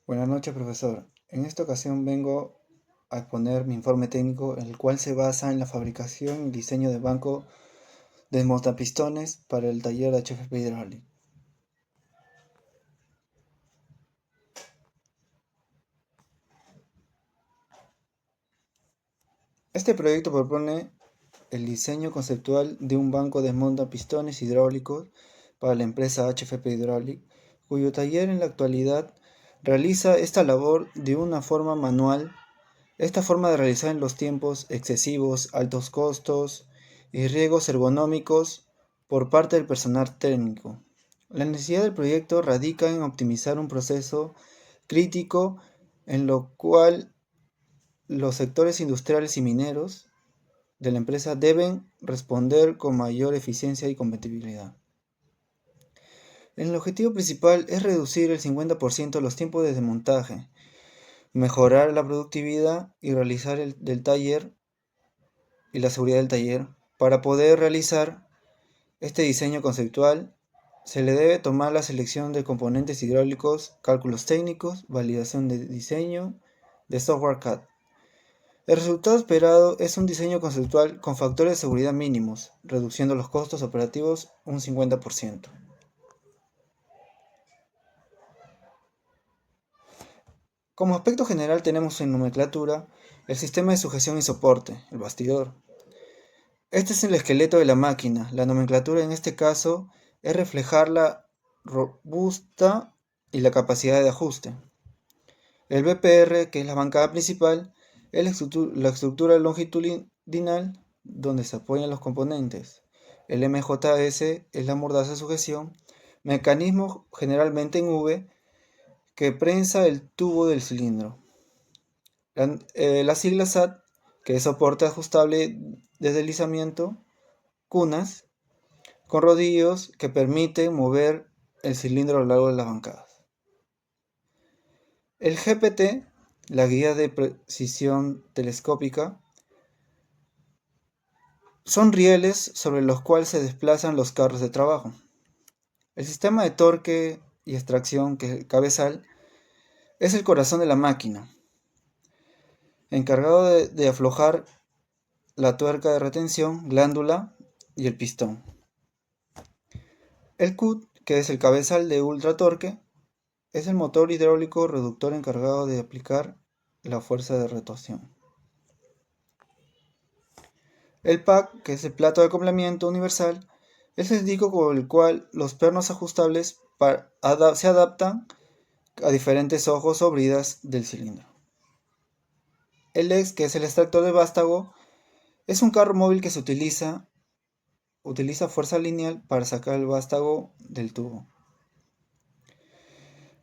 Buenas noches, profesor. En esta ocasión vengo a exponer mi informe técnico, el cual se basa en la fabricación y diseño de banco de montapistones para el taller de HFP Hydraulic. Este proyecto propone el diseño conceptual de un banco de montapistones hidráulicos para la empresa HFP Hydraulic, cuyo taller en la actualidad realiza esta labor de una forma manual. Esta forma de realizar en los tiempos excesivos, altos costos y riesgos ergonómicos por parte del personal técnico. La necesidad del proyecto radica en optimizar un proceso crítico en lo cual los sectores industriales y mineros de la empresa deben responder con mayor eficiencia y competitividad. El objetivo principal es reducir el 50% los tiempos de desmontaje, mejorar la productividad y realizar del taller y la seguridad del taller. Para poder realizar este diseño conceptual, se le debe tomar la selección de componentes hidráulicos, cálculos técnicos, validación de diseño, de software CAD. El resultado esperado es un diseño conceptual con factores de seguridad mínimos, reduciendo los costos operativos un 50%. Como aspecto general tenemos en nomenclatura el sistema de sujeción y soporte, el bastidor. Este es el esqueleto de la máquina. La nomenclatura en este caso es reflejar la robusta y la capacidad de ajuste. El BPR, que es la bancada principal, es la estructura longitudinal donde se apoyan los componentes. El MJS es la mordaza de sujeción, mecanismo generalmente en V que prensa el tubo del cilindro. La sigla SAT, que es soporte ajustable de deslizamiento, cunas con rodillos que permiten mover el cilindro a lo largo de las bancadas. El GPT, la guía de precisión telescópica, son rieles sobre los cuales se desplazan los carros de trabajo. El sistema de torque y extracción, que es el cabezal, es el corazón de la máquina, encargado de aflojar la tuerca de retención, glándula y el pistón. El CUT, que es el cabezal de ultra torque, es el motor hidráulico reductor encargado de aplicar la fuerza de rotación. El PAC, que es el plato de acoplamiento universal, es el disco con el cual los pernos ajustables se adaptan a diferentes ojos o bridas del cilindro. El EX, que es el extractor de vástago, es un carro móvil que utiliza fuerza lineal para sacar el vástago del tubo.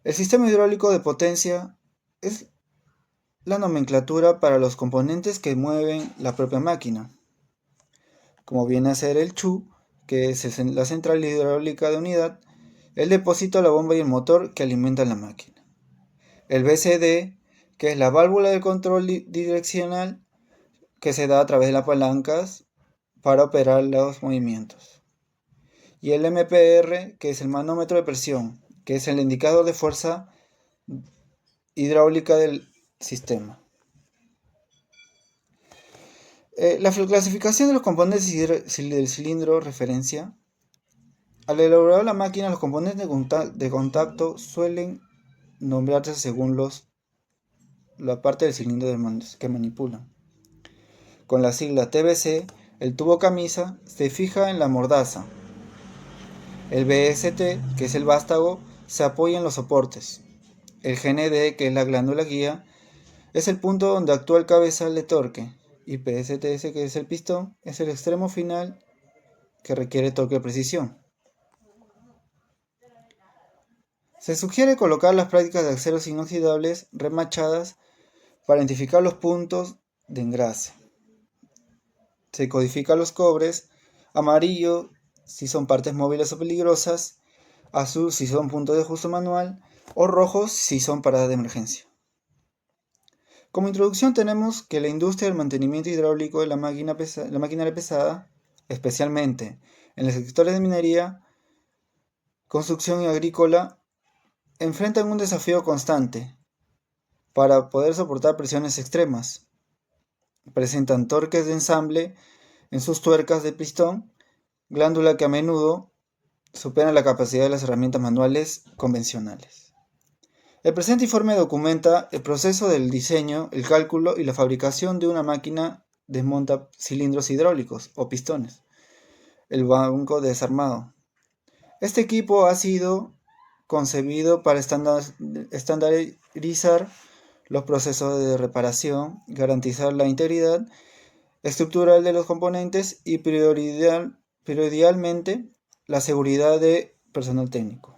El sistema hidráulico de potencia es la nomenclatura para los componentes que mueven la propia máquina, como viene a ser el CHU, que es la central hidráulica de unidad, el depósito, la bomba y el motor que alimentan la máquina. El BCD, que es la válvula de control direccional que se da a través de las palancas para operar los movimientos. Y el MPR, que es el manómetro de presión, que es el indicador de fuerza hidráulica del sistema. La clasificación de los componentes del cilindro referencia. Al elaborar la máquina, los componentes de contacto suelen nombrarse según la parte del cilindro que manipulan. Con la sigla TBC, el tubo camisa se fija en la mordaza. El BST, que es el vástago, se apoya en los soportes. El GND, que es la glándula guía, es el punto donde actúa el cabezal de torque. Y PSTS, que es el pistón, es el extremo final que requiere torque de precisión. Se sugiere colocar las prácticas de aceros inoxidables remachadas para identificar los puntos de engrase. Se codifican los cobres, amarillo si son partes móviles o peligrosas, azul si son puntos de ajuste manual o rojos si son paradas de emergencia. Como introducción tenemos que la industria del mantenimiento hidráulico de la maquinaria pesada, especialmente en los sectores de minería, construcción y agrícola, enfrentan un desafío constante, para poder soportar presiones extremas. Presentan torques de ensamble en sus tuercas de pistón, glándula que a menudo supera la capacidad de las herramientas manuales convencionales. El presente informe documenta el proceso del diseño, el cálculo y la fabricación de una máquina desmonta cilindros hidráulicos o pistones, el banco desarmado. Este equipo ha sido concebido para estandarizar los procesos de reparación, garantizar la integridad estructural de los componentes y primordialmente la seguridad de personal técnico.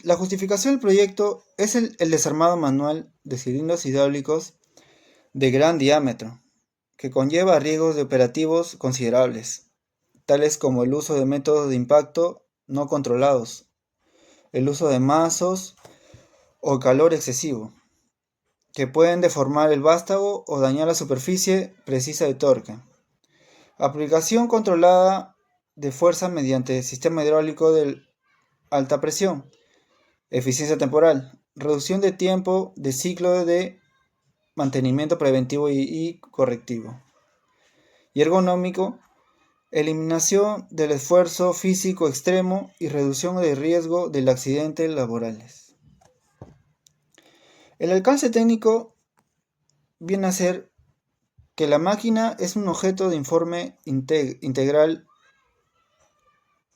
La justificación del proyecto es el desarmado manual de cilindros hidráulicos de gran diámetro, que conlleva riesgos de operativos considerables, tales como el uso de métodos de impacto no controlados, el uso de mazos o calor excesivo, que pueden deformar el vástago o dañar la superficie precisa de torque. Aplicación controlada de fuerza mediante sistema hidráulico de alta presión. Eficiencia temporal. Reducción de tiempo de ciclo de mantenimiento preventivo y correctivo. Y ergonómico. Eliminación del esfuerzo físico extremo y reducción de riesgo del accidente laborales. El alcance técnico viene a ser que la máquina es un objeto de informe integral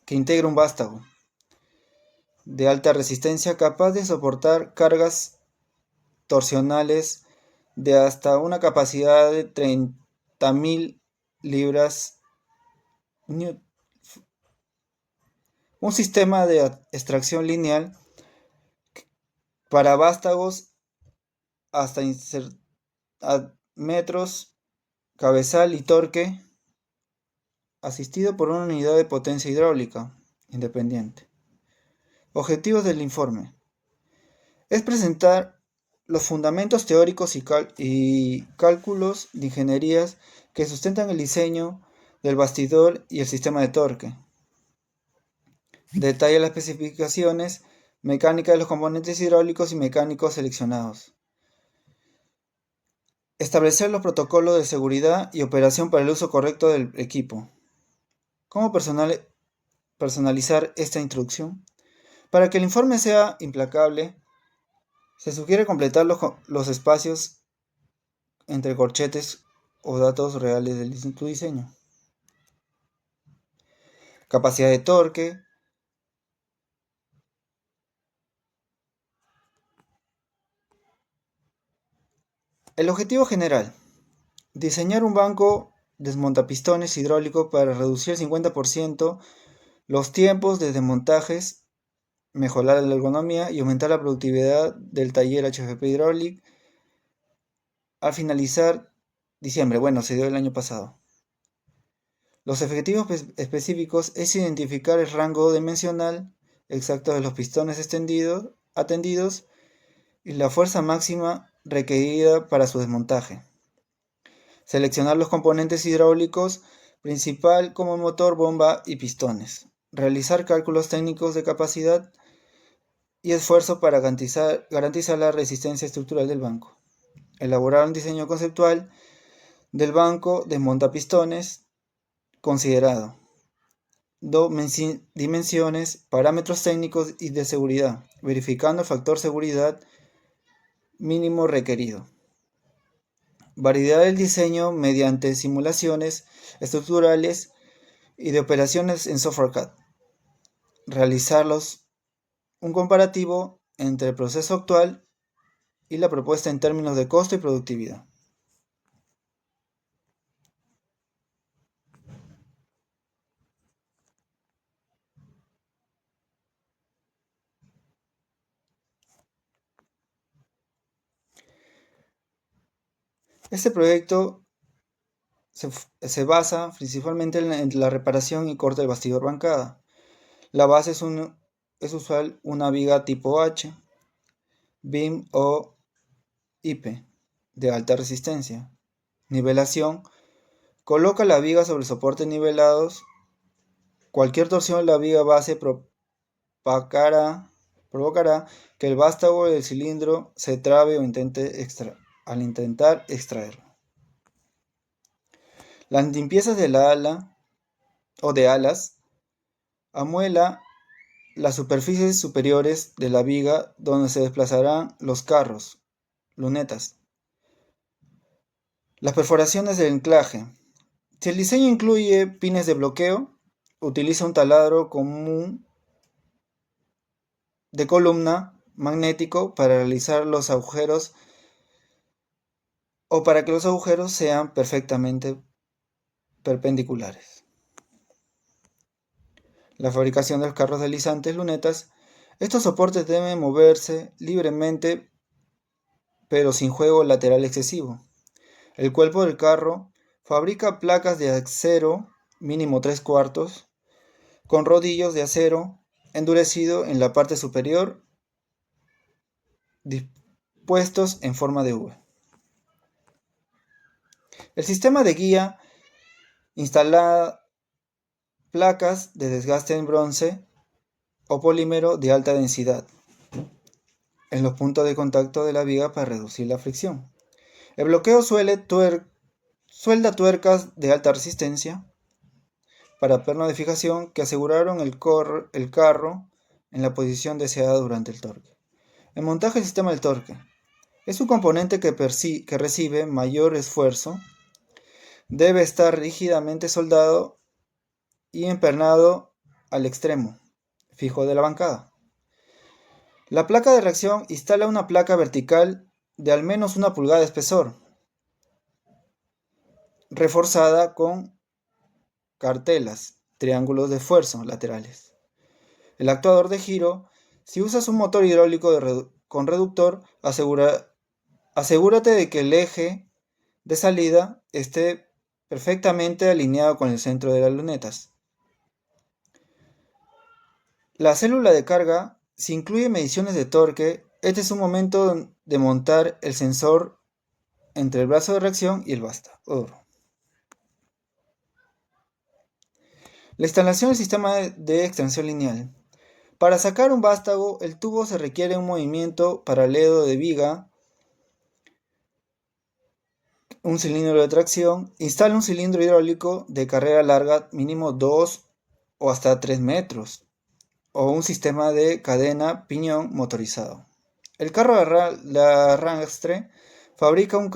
que integra un vástago de alta resistencia capaz de soportar cargas torsionales de hasta una capacidad de 30.000 libras. Un sistema de extracción lineal para vástagos hasta metros, cabezal y torque, asistido por una unidad de potencia hidráulica independiente. Objetivos del informe. Es presentar los fundamentos teóricos y cálculos de ingenierías que sustentan el diseño del bastidor y el sistema de torque. Detalla las especificaciones mecánicas de los componentes hidráulicos y mecánicos seleccionados. Establecer los protocolos de seguridad y operación para el uso correcto del equipo. ¿Cómo personalizar esta introducción? Para que el informe sea implacable, se sugiere completar los espacios entre corchetes o datos reales de tu diseño. Capacidad de torque. El objetivo general. Diseñar un banco desmontapistones hidráulico para reducir el 50% los tiempos de desmontajes, mejorar la ergonomía y aumentar la productividad del taller HFP Hydraulic al finalizar diciembre. Se dio el año pasado. Los objetivos específicos es identificar el rango dimensional exacto de los pistones atendidos y la fuerza máxima requerida para su desmontaje. Seleccionar los componentes hidráulicos principal como motor, bomba y pistones. Realizar cálculos técnicos de capacidad y esfuerzo para garantizar la resistencia estructural del banco. Elaborar un diseño conceptual del banco de montapistones considerado. Dimensiones, parámetros técnicos y de seguridad, verificando el factor seguridad mínimo requerido. Validar el diseño mediante simulaciones estructurales y de operaciones en software CAD. Realizarlos un comparativo entre el proceso actual y la propuesta en términos de costo y productividad. Este proyecto se basa principalmente en la reparación y corte del bastidor bancada. La base es usual una viga tipo H, BIM o IP de alta resistencia. Nivelación. Coloca la viga sobre soportes nivelados. Cualquier torsión en la viga base propagará provocará que el vástago del cilindro se trabe al intentar extraerlo. Las limpiezas de la ala o de alas amuela las superficies superiores de la viga donde se desplazarán los carros, lunetas. Las perforaciones del anclaje. Si el diseño incluye pines de bloqueo, utiliza un taladro común de columna magnético para realizar los agujeros o para que los agujeros sean perfectamente perpendiculares. La fabricación de los carros deslizantes lunetas. Estos soportes deben moverse libremente pero sin juego lateral excesivo. El cuerpo del carro fabrica placas de acero mínimo 3/4 con rodillos de acero endurecido en la parte superior dispuestos en forma de V. El sistema de guía instala placas de desgaste en bronce o polímero de alta densidad en los puntos de contacto de la viga para reducir la fricción. El bloqueo suelda tuercas de alta resistencia para perno de fijación que aseguraron el carro en la posición deseada durante el torque. El montaje del sistema del torque es un componente que recibe mayor esfuerzo. Debe estar rígidamente soldado y empernado al extremo fijo de la bancada. La placa de reacción instala una placa vertical de al menos 1 pulgada de espesor, reforzada con cartelas, triángulos de esfuerzo laterales. El actuador de giro. Si usas un motor hidráulico con reductor, asegúrate de que el eje de salida esté perfectamente alineado con el centro de las lunetas. La célula de carga. Si incluye mediciones de torque, este es un momento de montar el sensor entre el brazo de reacción y el vástago. La instalación del sistema de extracción lineal. Para sacar un vástago, el tubo se requiere un movimiento paralelo de viga, un cilindro de tracción. Instala un cilindro hidráulico de carrera larga, mínimo 2 o hasta 3 metros, o un sistema de cadena piñón motorizado. El carro de arrastre fabrica un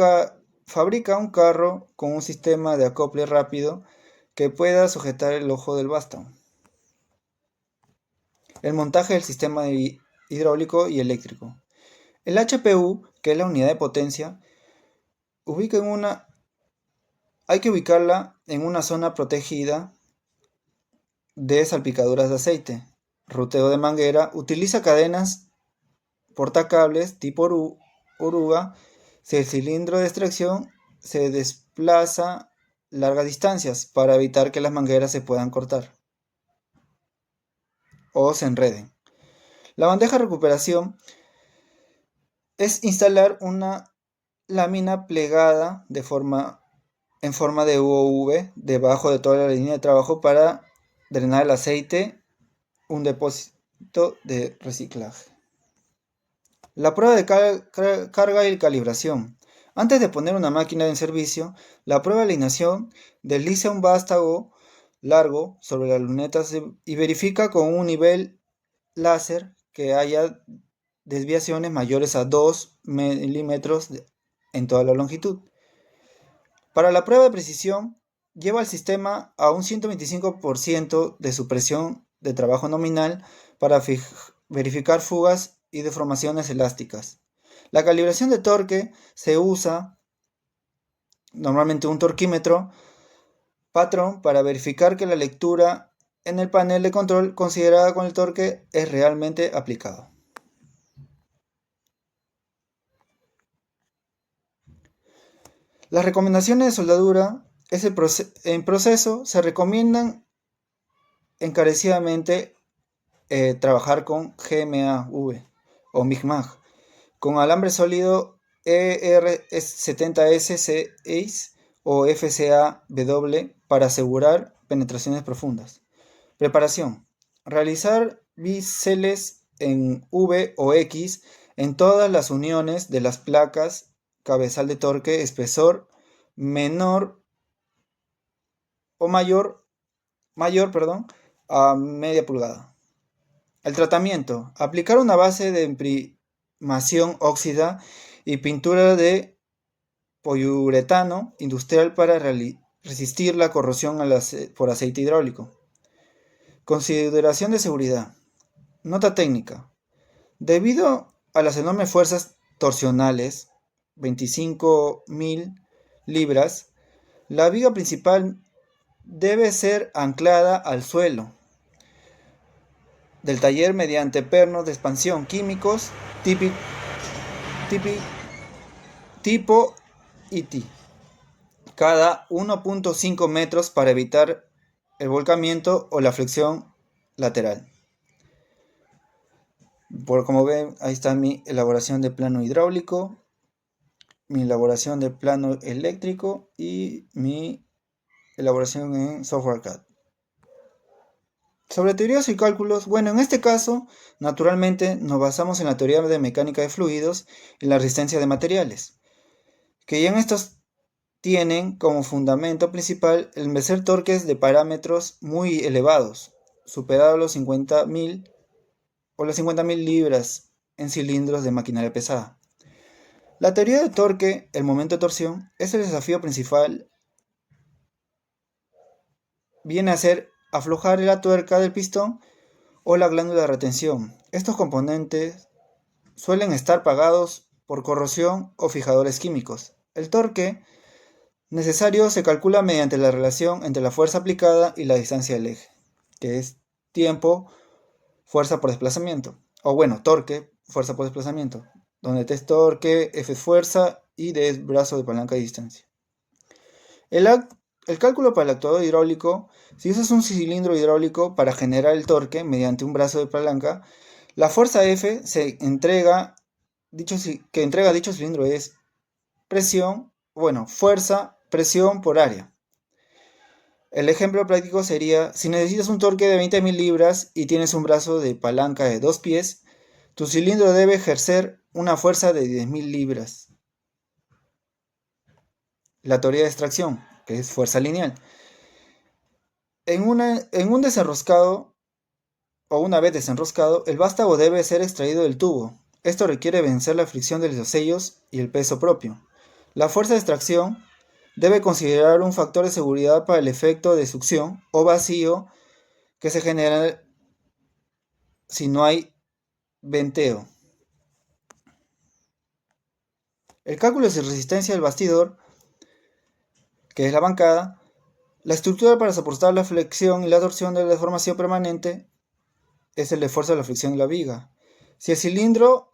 carro con un sistema de acople rápido que pueda sujetar el ojo del vástago. El montaje del sistema hidráulico y eléctrico. El HPU, que es la unidad de potencia, hay que ubicarla en una zona protegida de salpicaduras de aceite. Ruteo de manguera. Utiliza cadenas portacables tipo oruga si el cilindro de extracción se desplaza largas distancias para evitar que las mangueras se puedan cortar o se enreden. La bandeja de recuperación es instalar una lámina plegada en forma de UV debajo de toda la línea de trabajo para drenar el aceite, un depósito de reciclaje. La prueba de carga y calibración. Antes de poner una máquina en servicio, la prueba de alineación. Desliza un vástago largo sobre las lunetas y verifica con un nivel láser que haya desviaciones mayores a 2 milímetros en toda la longitud. Para la prueba de precisión, lleva el sistema a un 125% de su presión de trabajo nominal para verificar fugas y deformaciones elásticas. La calibración de torque se usa normalmente un torquímetro patrón para verificar que la lectura en el panel de control considerada con el torque es realmente aplicado. Las recomendaciones de soldadura en proceso se recomiendan encarecidamente trabajar con GMAV o MIG-MAG con alambre sólido ER70S6 o FCAW para asegurar penetraciones profundas. Preparación. Realizar biseles en V o X en todas las uniones de las placas, cabezal de torque, espesor menor o mayor, a media pulgada. El tratamiento: aplicar una base de imprimación óxida y pintura de poliuretano industrial para resistir la corrosión por aceite hidráulico. Consideración de seguridad. Nota técnica. Debido a las enormes fuerzas torsionales, 25.000 libras, la viga principal debe ser anclada al suelo del taller mediante pernos de expansión químicos tipo IT, cada 1.5 metros para evitar el volcamiento o la flexión lateral. Como ven, ahí está mi elaboración de plano hidráulico, mi elaboración de plano eléctrico y mi elaboración en software CAD. Sobre teorías y cálculos, bueno, en este caso, naturalmente nos basamos en la teoría de mecánica de fluidos y la resistencia de materiales, que ya en estos tienen como fundamento principal el medir torques de parámetros muy elevados, superados los 50.000 o las 50.000 libras en cilindros de maquinaria pesada. La teoría de torque, el momento de torsión, es el desafío principal. Viene a ser aflojar la tuerca del pistón o la glándula de retención. Estos componentes suelen estar pagados por corrosión o fijadores químicos. El torque necesario se calcula mediante la relación entre la fuerza aplicada y la distancia del eje, que es tiempo, fuerza por desplazamiento, o bueno, torque, fuerza por desplazamiento, donde T es torque, F es fuerza y D es brazo de palanca de distancia. El cálculo para el actuador hidráulico: si usas un cilindro hidráulico para generar el torque mediante un brazo de palanca, la fuerza F que entrega dicho cilindro es fuerza, presión por área. El ejemplo práctico sería: si necesitas un torque de 20.000 libras y tienes un brazo de palanca de 2 pies, tu cilindro debe ejercer una fuerza de 10.000 libras. La teoría de extracción, que es fuerza lineal. En un desenroscado o una vez desenroscado, el vástago debe ser extraído del tubo. Esto requiere vencer la fricción de los sellos y el peso propio. La fuerza de extracción debe considerar un factor de seguridad para el efecto de succión o vacío que se genera si no hay venteo. El cálculo de resistencia del bastidor, que es la bancada, la estructura para soportar la flexión y la torsión de la deformación permanente es el esfuerzo de la fricción de la viga. Si el cilindro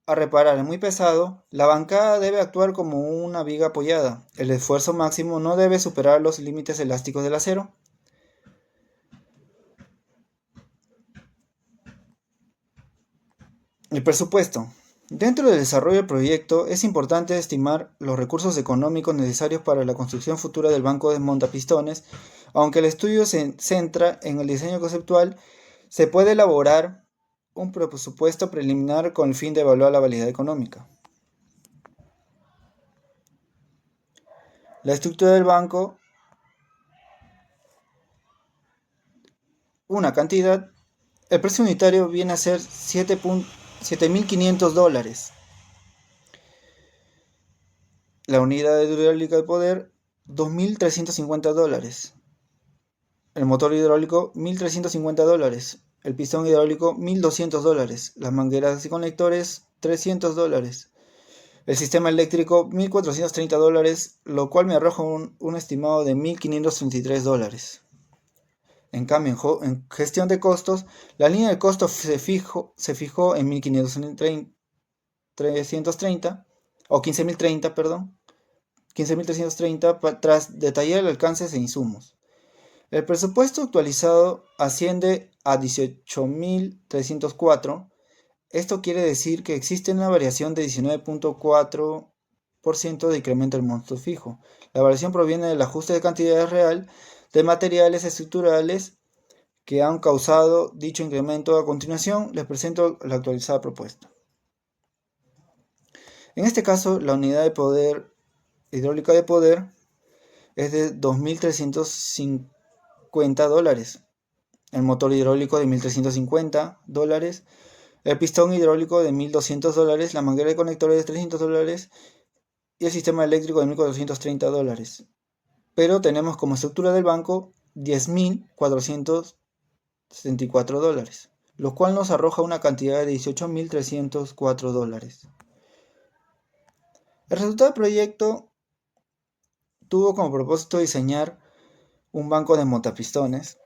a reparar es muy pesado, la bancada debe actuar como una viga apoyada. El esfuerzo máximo no debe superar los límites elásticos del acero. El presupuesto. Dentro del desarrollo del proyecto es importante estimar los recursos económicos necesarios para la construcción futura del banco de montapistones. Aunque el estudio se centra en el diseño conceptual, se puede elaborar un presupuesto preliminar con el fin de evaluar la validez económica. La estructura del banco, una cantidad. El precio unitario viene a ser $7.500. La unidad hidráulica de poder, $2.350. El motor hidráulico, $1.350. El pistón hidráulico, $1.200. Las mangueras y conectores, $300. El sistema eléctrico, $1.430, lo cual me arroja un estimado de $1.533. En cambio, en gestión de costos, la línea de costos se fijó en 15.330 o 15.030, perdón, 15.330 tras detallar el alcance e insumos. El presupuesto actualizado asciende a 18.304. Esto quiere decir que existe una variación de 19.4% de incremento del monto fijo. La variación proviene del ajuste de cantidad real de materiales estructurales que han causado dicho incremento. A continuación, les presento la actualizada propuesta. En este caso, la unidad de poder hidráulica de poder es de $2.350, el motor hidráulico de $1.350, el pistón hidráulico de $1.200, la manguera de conectores de $300 y el sistema eléctrico de $1.430. Pero tenemos como estructura del banco $10.474, lo cual nos arroja una cantidad de $18.304. El resultado del proyecto tuvo como propósito diseñar un banco de montapistones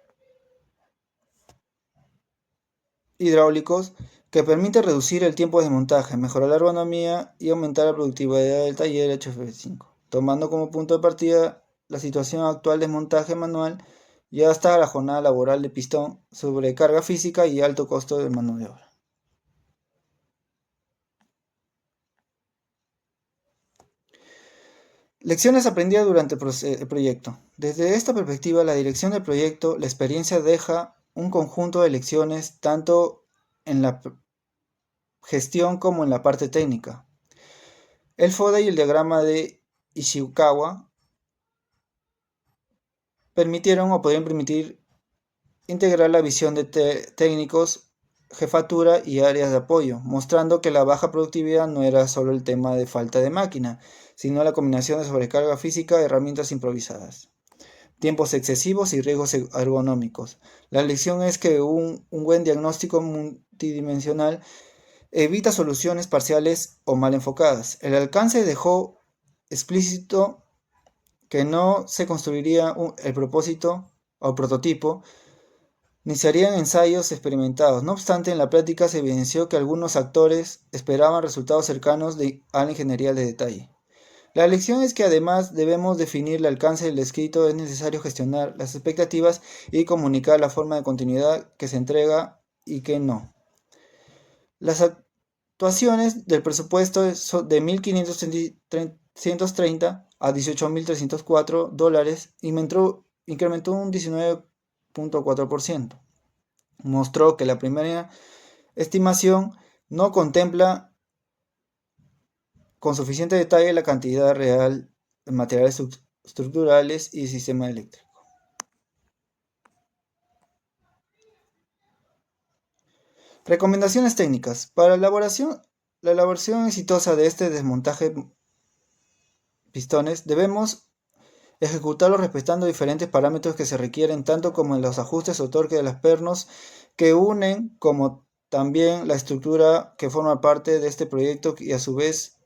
hidráulicos que permite reducir el tiempo de montaje, mejorar la ergonomía y aumentar la productividad del taller HF5, tomando como punto de partida la situación actual de montaje manual y hasta la jornada laboral de pistón, sobrecarga física y alto costo de mano de obra. Lecciones aprendidas durante el proyecto. Desde esta perspectiva, la dirección del proyecto, la experiencia deja un conjunto de lecciones tanto en la gestión como en la parte técnica. El FODA y el diagrama de Ishikawa permitieron o podrían permitir integrar la visión de técnicos, jefatura y áreas de apoyo, mostrando que la baja productividad no era solo el tema de falta de máquina, sino la combinación de sobrecarga física y herramientas improvisadas, tiempos excesivos y riesgos ergonómicos. La lección es que un buen diagnóstico multidimensional evita soluciones parciales o mal enfocadas. El alcance dejó explícito que no se construiría el propósito o prototipo, ni se harían ensayos experimentados. No obstante, en la práctica se evidenció que algunos actores esperaban resultados cercanos a la ingeniería de detalle. La lección es que además debemos definir el alcance del escrito, es necesario gestionar las expectativas y comunicar la forma de continuidad que se entrega y que no. Las actuaciones del presupuesto son de $1.530 a $18.304 y incrementó un 19.4%. Mostró que la primera estimación no contempla con suficiente detalle la cantidad real de materiales estructurales y sistema eléctrico. Recomendaciones técnicas. Para la elaboración exitosa de este desmontaje pistones, debemos ejecutarlo respetando diferentes parámetros que se requieren, tanto como en los ajustes o torque de las pernos que unen, como también la estructura que forma parte de este proyecto y a su vez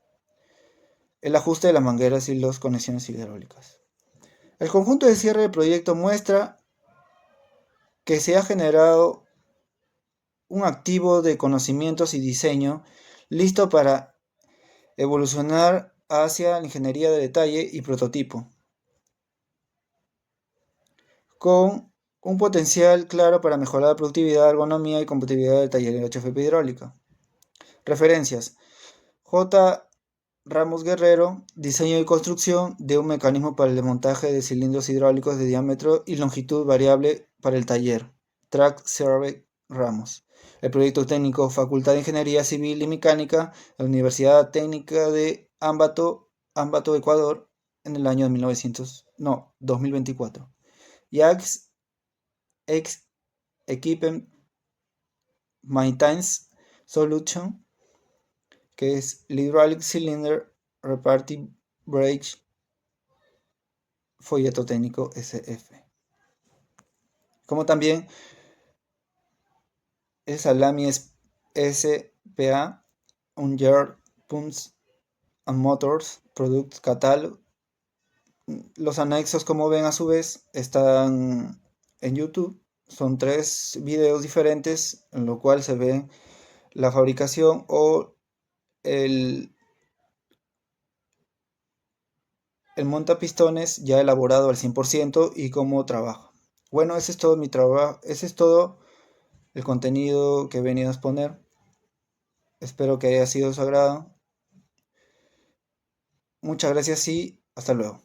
el ajuste de las mangueras y las conexiones hidráulicas. El conjunto de cierre del proyecto muestra que se ha generado un activo de conocimientos y diseño listo para evolucionar hacia la ingeniería de detalle y prototipo, con un potencial claro para mejorar la productividad, ergonomía y compatibilidad del taller de HFP hidráulica. Referencias: J. Ramos Guerrero, diseño y construcción de un mecanismo para el desmontaje de cilindros hidráulicos de diámetro y longitud variable para el taller. Track Survey Ramos. El proyecto técnico Facultad de Ingeniería Civil y Mecánica, la Universidad Técnica de Ambato, Ecuador, en el año 2024. YAX Equipment Maintenance Solution, que es el Hydraulic Cylinder Repartive Brake, folleto técnico SF. Como también el Salami SPA, un Yard Pumps and Motors Product Catalog. Los anexos, como ven, a su vez están en YouTube. Son 3 videos diferentes en lo cual se ve la fabricación o el montapistones ya elaborado al 100% y cómo trabaja. Bueno, ese es todo mi trabajo, ese es todo el contenido que he venido a exponer. Espero que haya sido de su agrado. Muchas gracias y hasta luego.